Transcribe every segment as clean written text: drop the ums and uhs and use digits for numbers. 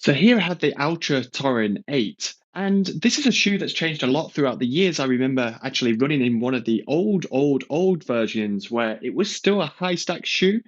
So here I have the Altra Torin 8, and this is a shoe that's changed a lot throughout the years. I remember actually running in one of the old versions where it was still a high stack shoe,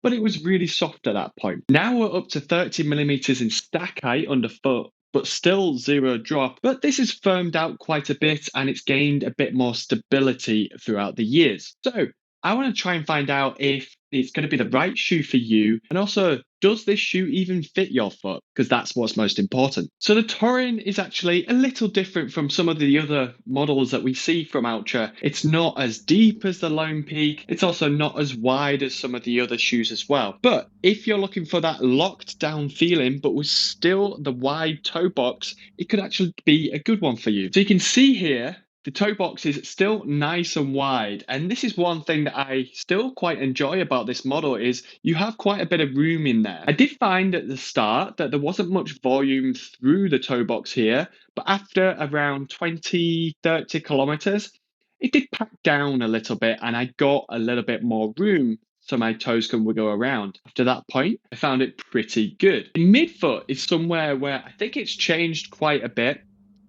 but it was really soft at that point. Now we're up to 30 millimeters in stack height underfoot, but still zero drop. But this has firmed out quite a bit and it's gained a bit more stability throughout the years. So I want to try and find out if it's going to be the right shoe for you. And also, does this shoe even fit your foot? Because that's what's most important. So the Torin is actually a little different from some of the other models that we see from Ultra. It's not as deep as the Lone Peak. It's also not as wide as some of the other shoes as well. But if you're looking for that locked down feeling, but with still the wide toe box, it could actually be a good one for you. So you can see here, the toe box is still nice and wide, and this is one thing that I still quite enjoy about this model is you have quite a bit of room in there. I did find at the start that there wasn't much volume through the toe box here, but after around 20-30 kilometers, it did pack down a little bit and I got a little bit more room so my toes can wiggle around. After that point, I found it pretty good. Midfoot is somewhere where I think it's changed quite a bit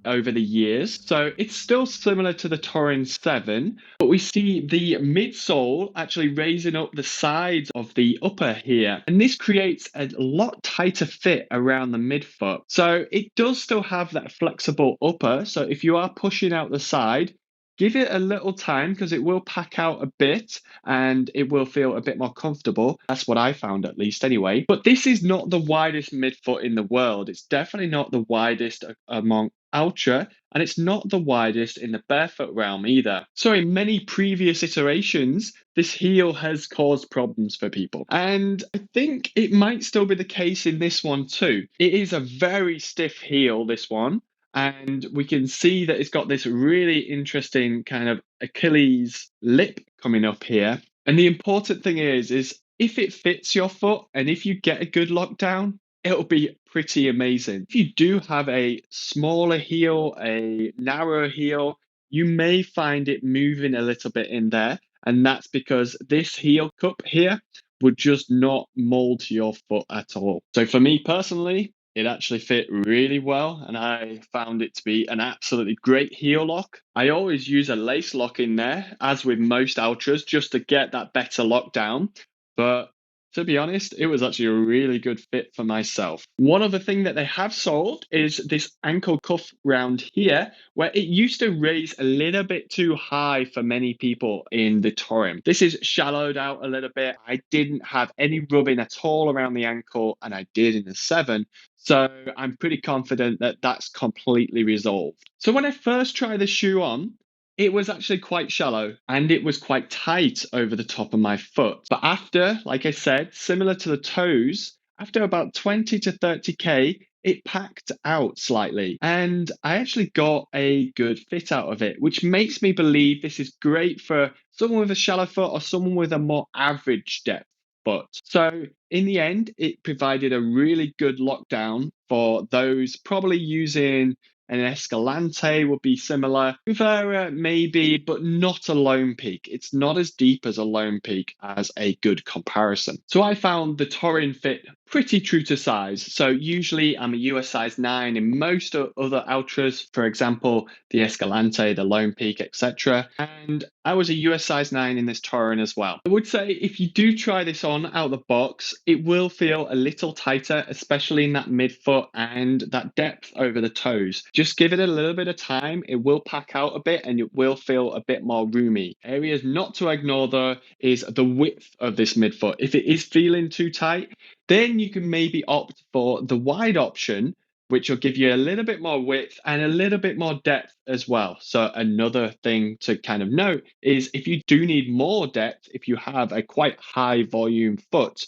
over the years. So it's still similar to the Torin 7, but we see the midsole actually raising up the sides of the upper here. And this creates a lot tighter fit around the midfoot. So it does still have that flexible upper. So if you are pushing out the side, give it a little time because it will pack out a bit and it will feel a bit more comfortable. That's what I found at least anyway. But this is not the widest midfoot in the world. It's definitely not the widest among Ultra, and it's not the widest in the barefoot realm either. So in many previous iterations, this heel has caused problems for people. And I think it might still be the case in this one too. It is a very stiff heel, this one. And we can see that it's got this really interesting kind of Achilles lip coming up here. And the important thing is if it fits your foot and if you get a good lockdown, it'll be pretty amazing. If you do have a smaller heel, a narrower heel, you may find it moving a little bit in there. And that's because this heel cup here would just not mold to your foot at all. So for me personally, it actually fit really well and I found it to be an absolutely great heel lock. I always use a lace lock in there, as with most Ultras, just to get that better lockdown. But to be honest, it was actually a really good fit for myself. One other thing that they have solved is this ankle cuff round here, where it used to raise a little bit too high for many people in the Torin. This is shallowed out a little bit. I didn't have any rubbing at all around the ankle, and I did in the 7. So I'm pretty confident that that's completely resolved. So when I first tried the shoe on, it was actually quite shallow and it was quite tight over the top of my foot. But after, like I said, similar to the toes, after about 20 to 30K, it packed out slightly. And I actually got a good fit out of it, which makes me believe this is great for someone with a shallow foot or someone with a more average depth foot. So in the end, it provided a really good lockdown for those probably using an Escalante would be similar. Rivera maybe, but not a Lone Peak. It's not as deep as a Lone Peak as a good comparison. So I found the Torin fit pretty true to size. So usually I'm a US size 9 in most other Ultras, for example, the Escalante, the Lone Peak, etc. And I was a US size 9 in this Torin as well. I would say if you do try this on out the box, it will feel a little tighter, especially in that midfoot and that depth over the toes. Just give it a little bit of time. It will pack out a bit and it will feel a bit more roomy. Areas not to ignore though is the width of this midfoot. If it is feeling too tight, then you can maybe opt for the wide option, which will give you a little bit more width and a little bit more depth as well. So another thing to kind of note is if you do need more depth, if you have a quite high volume foot,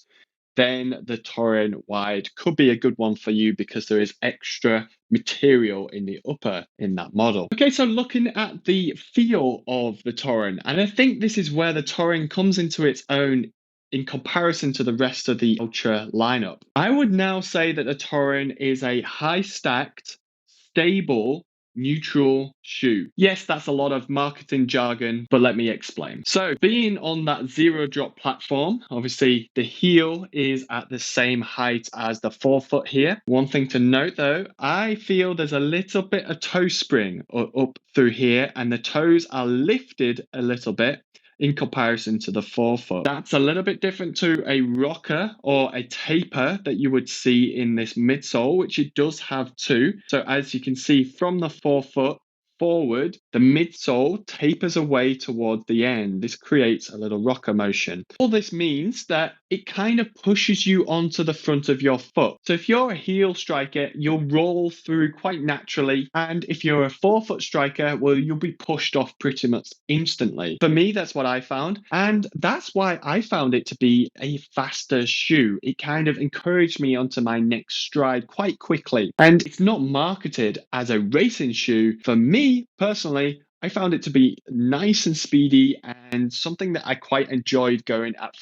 then the Torin wide could be a good one for you because there is extra material in the upper in that model. Okay, so looking at the feel of the Torin, and I think this is where the Torin comes into its own in comparison to the rest of the Ultra lineup. I would now say that the Torin is a high stacked, stable, neutral shoe. Yes, that's a lot of marketing jargon, but let me explain. So, being on that zero drop platform, obviously the heel is at the same height as the forefoot here. One thing to note though, I feel there's a little bit of toe spring up through here, and the toes are lifted a little bit in comparison to the forefoot. That's a little bit different to a rocker or a taper that you would see in this midsole, which it does have too. So as you can see from the forefoot forward, the midsole tapers away toward the end. This creates a little rocker motion. All this means that it kind of pushes you onto the front of your foot. So if you're a heel striker, you'll roll through quite naturally. And if you're a forefoot striker, well, you'll be pushed off pretty much instantly. For me, that's what I found. And that's why I found it to be a faster shoe. It kind of encouraged me onto my next stride quite quickly. And it's not marketed as a racing shoe. For me, personally, I found it to be nice and speedy and something that I quite enjoyed going at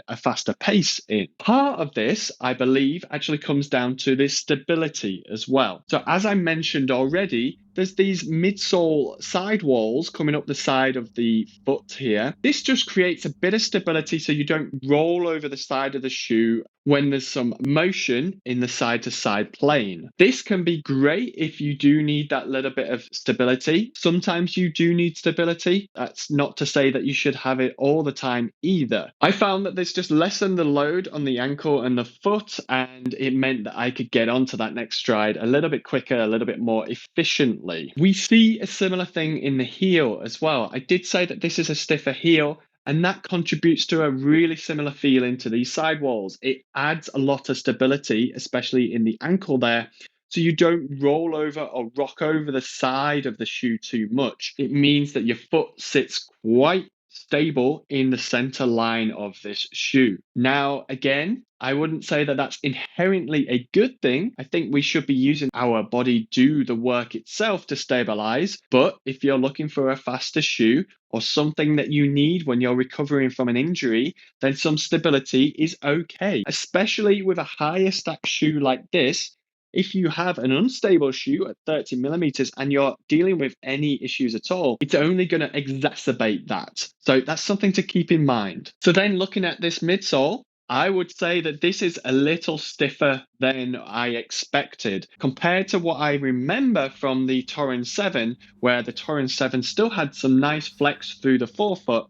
a faster pace in. Part of this, I believe, actually comes down to this stability as well. So as I mentioned already, there's these midsole sidewalls coming up the side of the foot here. This just creates a bit of stability so you don't roll over the side of the shoe when there's some motion in the side to side plane. This can be great if you do need that little bit of stability. Sometimes you do need stability. That's not to say that you should have it all the time either. I found that this just lessened the load on the ankle and the foot, and it meant that I could get onto that next stride a little bit quicker, a little bit more efficiently. We see a similar thing in the heel as well. I did say that this is a stiffer heel, and that contributes to a really similar feeling to these sidewalls. It adds a lot of stability, especially in the ankle there, so you don't roll over or rock over the side of the shoe too much. It means that your foot sits quite stable in the center line of this shoe. Now, again, I wouldn't say that that's inherently a good thing. I think we should be using our body do the work itself to stabilize. But if you're looking for a faster shoe or something that you need when you're recovering from an injury, then some stability is okay, especially with a higher stack shoe like this. If you have an unstable shoe at 30 millimeters and you're dealing with any issues at all, it's only going to exacerbate that. So that's something to keep in mind. So then looking at this midsole, I would say that this is a little stiffer than I expected compared to what I remember from the Torin 7, where the Torin 7 still had some nice flex through the forefoot.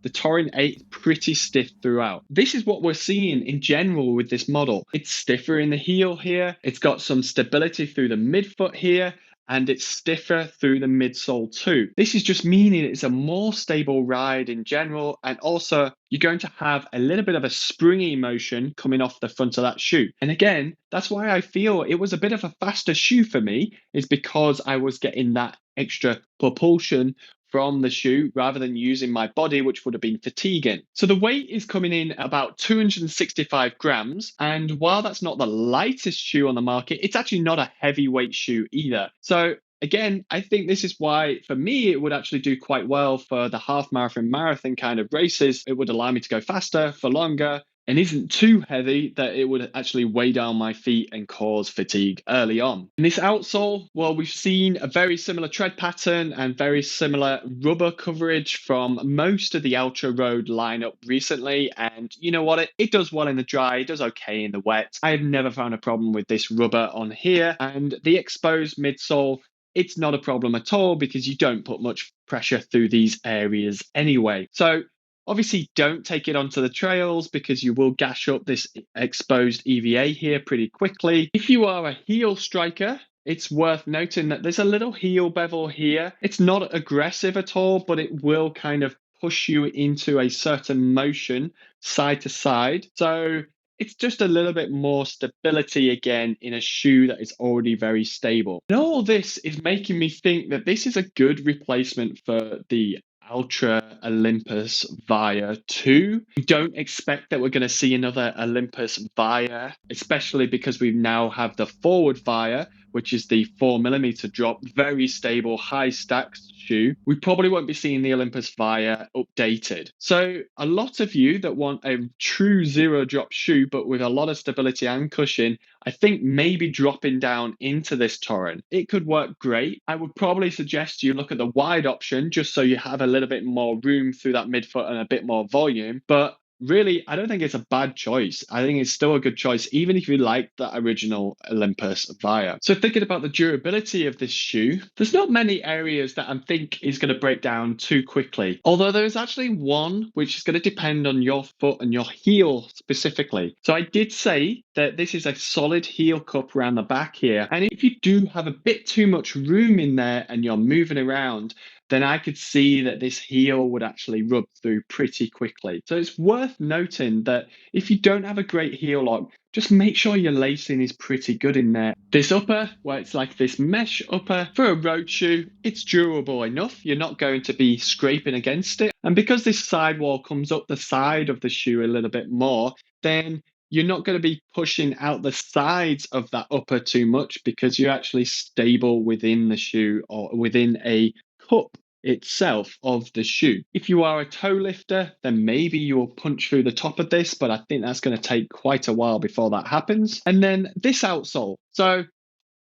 The Torin 8 is pretty stiff throughout. This is what we're seeing in general with this model. It's stiffer in the heel here. It's got some stability through the midfoot here, and it's stiffer through the midsole too. This is just meaning it's a more stable ride in general, and also you're going to have a little bit of a springy motion coming off the front of that shoe. And again, that's why I feel it was a bit of a faster shoe for me, is because I was getting that extra propulsion from the shoe rather than using my body, which would have been fatiguing. So the weight is coming in about 265 grams. And while that's not the lightest shoe on the market, it's actually not a heavyweight shoe either. So again, I think this is why, for me, it would actually do quite well for the half marathon kind of races. It would allow me to go faster for longer and isn't too heavy that it would actually weigh down my feet and cause fatigue early on. In this outsole, well, we've seen a very similar tread pattern and very similar rubber coverage from most of the Ultra Road lineup recently. And you know what? It does well in the dry, it does okay in the wet. I have never found a problem with this rubber on here. And the exposed midsole, it's not a problem at all because you don't put much pressure through these areas anyway. So obviously, don't take it onto the trails because you will gash up this exposed EVA here pretty quickly. If you are a heel striker, it's worth noting that there's a little heel bevel here. It's not aggressive at all, but it will kind of push you into a certain motion side to side. So it's just a little bit more stability again in a shoe that is already very stable. And all this is making me think that this is a good replacement for the Ultra Olympus Via 2. We don't expect that we're going to see another Olympus Via, especially because we now have the forward Via, which is the 4mm drop, very stable, high stack shoe. We probably won't be seeing the Olympus Via updated. So a lot of you that want a true zero drop shoe, but with a lot of stability and cushion, I think maybe dropping down into this Torin, it could work great. I would probably suggest you look at the wide option just so you have a little bit more room through that midfoot and a bit more volume. But really, I don't think it's a bad choice. I think it's still a good choice, even if you like the original Olympus Via. So thinking about the durability of this shoe, there's not many areas that I think is going to break down too quickly. Although there is actually one which is going to depend on your foot and your heel specifically. So I did say that this is a solid heel cup around the back here. And if you do have a bit too much room in there and you're moving around, then I could see that this heel would actually rub through pretty quickly. So it's worth noting that if you don't have a great heel lock, just make sure your lacing is pretty good in there. This upper, where it's like this mesh upper, for a road shoe, it's durable enough. You're not going to be scraping against it. And because this sidewall comes up the side of the shoe a little bit more, then you're not going to be pushing out the sides of that upper too much because you're actually stable within the shoe or within a cup itself of the shoe. If you are a toe lifter, then maybe you will punch through the top of this, but I think that's going to take quite a while before that happens. And then this outsole. So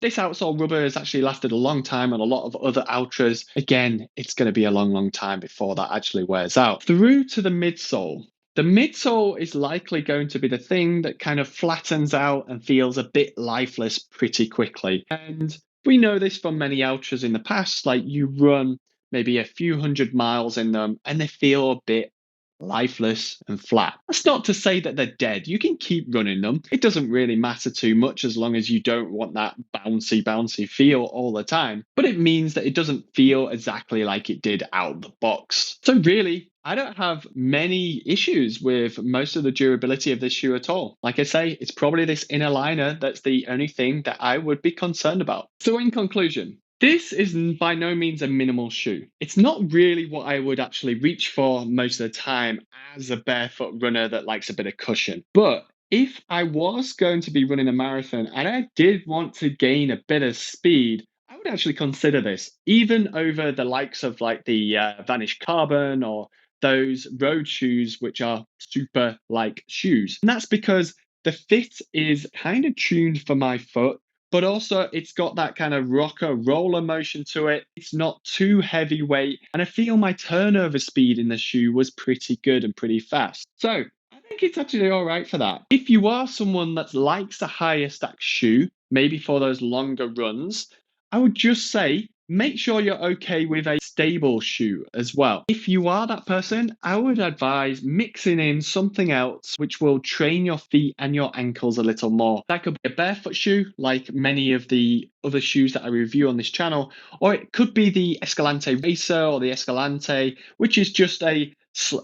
this outsole rubber has actually lasted a long time on a lot of other Altras. Again, it's going to be a long, long time before that actually wears out. Through to the midsole. The midsole is likely going to be the thing that kind of flattens out and feels a bit lifeless pretty quickly. And we know this from many Altras in the past, like you run maybe a few hundred miles in them and they feel a bit lifeless and flat. That's not to say that they're dead. You can keep running them. It doesn't really matter too much as long as you don't want that bouncy feel all the time. But it means that it doesn't feel exactly like it did out of the box. So really, I don't have many issues with most of the durability of this shoe at all. Like I say, it's probably this inner liner that's the only thing that I would be concerned about. So in conclusion, this is by no means a minimal shoe. It's not really what I would actually reach for most of the time as a barefoot runner that likes a bit of cushion. But if I was going to be running a marathon and I did want to gain a bit of speed, I would actually consider this, even over the likes of like the Vanish Carbon or those road shoes, which are super like shoes. And that's because the fit is kind of tuned for my foot, but also it's got that kind of rocker roller motion to it. It's not too heavyweight, and I feel my turnover speed in the shoe was pretty good and pretty fast. So I think it's actually all right for that. If you are someone that likes a higher stack shoe, maybe for those longer runs, I would just say make sure you're okay with a stable shoe as well. If you are that person, I would advise mixing in something else which will train your feet and your ankles a little more. That could be a barefoot shoe, like many of the other shoes that I review on this channel, or it could be the Escalante Racer or the Escalante, which is just a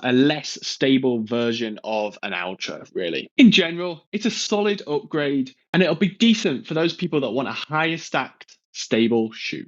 less stable version of an Altra, really. In general, it's a solid upgrade, and it'll be decent for those people that want a higher stacked, stable shoe.